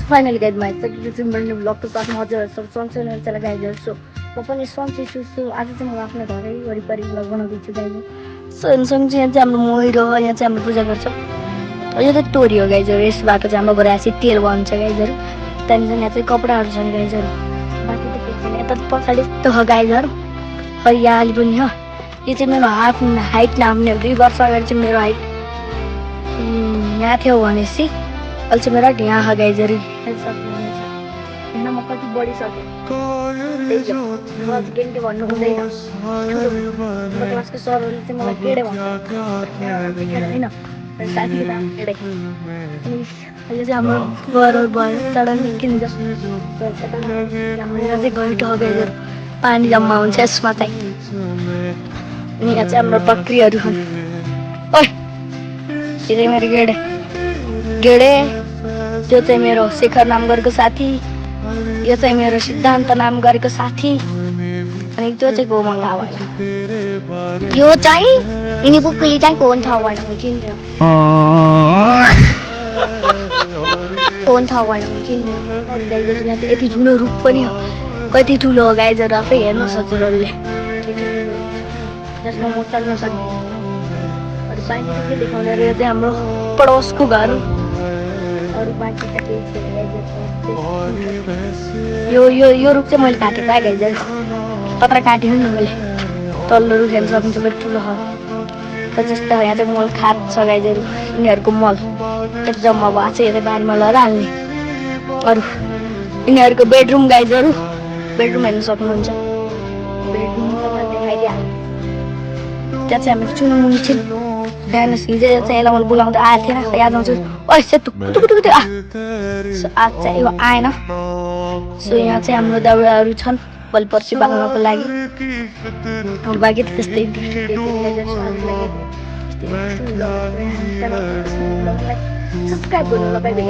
Finally guys म आइसकेको मैले ब्लग त आफ्नो हजुरहरू सन्चै हुनुहुन्छ गाइजहरू। सो म पनि सन्चै छु। सो आज चाहिँ म आफ्नो घरै वरिपरि ब्लग बनाउँदैछु गाइज। सो सँगसँगै यहाँ चाहिँ हाम्रो मोहिरो हो, यहाँ चाहिँ हाम्रो पूजा गर्छ। यो चाहिँ टोरी हो गाइजहरू, यस बाटो चाहिँ हाम्रो घर आएपछि तेल बन्छ गाइजहरू। त्यहाँदेखि यहाँ चाहिँ कपडाहरू छन् गाइजहरू, बाँकी त केही छैन। यता पछाडि यस्तो हो गाइजहरू, हरियाली पनि हो। यो चाहिँ मेरो हाइट नाप्ने हो। 2 वर्ष अगाडि चाहिँ मेरो हाइट यहाँ थियो भनेपछि अहिले चाहिँ मेरो हाइट यहाँ हो गाइजहरू। हेर्न म कति बढिसकेँ, केटी भन्नु हुँदैन। ठुलो क्लासको सरहरूले चाहिँ मलाई केडे भन्छ होइन, साथीको नाम केडे। अहिले चाहिँ हाम्रो घरहरू भयो टाढा निस्किन्छ। हाम्रो यहाँ चाहिँ घैँटो हो गाइजहरू, पानी जम्मा हुन्छ यसमा चाहिँ। अनि यहाँ चाहिँ हाम्रो बकरीहरू छन्। ओइ यो चाहिँ मेरो गेडे गेडे, त्यो चाहिँ मेरो शेखर नाम गरेको साथी, यो चाहिँ मेरो सिद्धान्त नाम गरेको साथी, अनि त्यो चाहिँ गोमन थाहा भएन। यो चाहिँ यिनी बुक्ली चाहिँ कोन थाहा भएन, म चिन्दिनँ। कोन थाहा भएन, म चिन्दिनँ। यति ठुलो रुख पनि हो, कति ठुलो हो गाइजहरू आफै हेर्नु हजुरहरूले। जसमा म चल्न सक्दिनँ। अरू बाँकी त के देखाउने, यो चाहिँ हाम्रो पडोसको घर हो। अरू बाँकी त केही छैन गाइजहरू। यो रुख चाहिँ मैले काटेको है गाइजहरू, कत्र काटेको नि मैले। तल्लो रुख हेर्न सक्नुहुन्छ, कति ठुलो हो। जस्तो यहाँ चाहिँ मल खाद छ गाइजहरू, यिनीहरूको मल त्यति जम्मा भएको छ, यो चाहिँ बारीमा लगेर हाल्ने। अरू यिनीहरूको बेडरुम गाइजहरू, बेडरुम हेर्न सक्नुहुन्छ। बेडरुम देखाइदिइहाल्नु। त्यहाँ चाहिँ हाम्रो चुनुमुनी छिन्। बिहान हिजो चाहिँ यसलाई मैले बोलाउँदा आएको थिएन, याद आउँछ। ओइ सेतु आज चाहिँ यो आएन। सो यहाँ चाहिँ हाम्रो दाउराहरू छन् भोलि पर्सि बाल्नको लागि। बाँकी त त्यस्तै सब्सक्राइब गर्नु लगाइदिनु।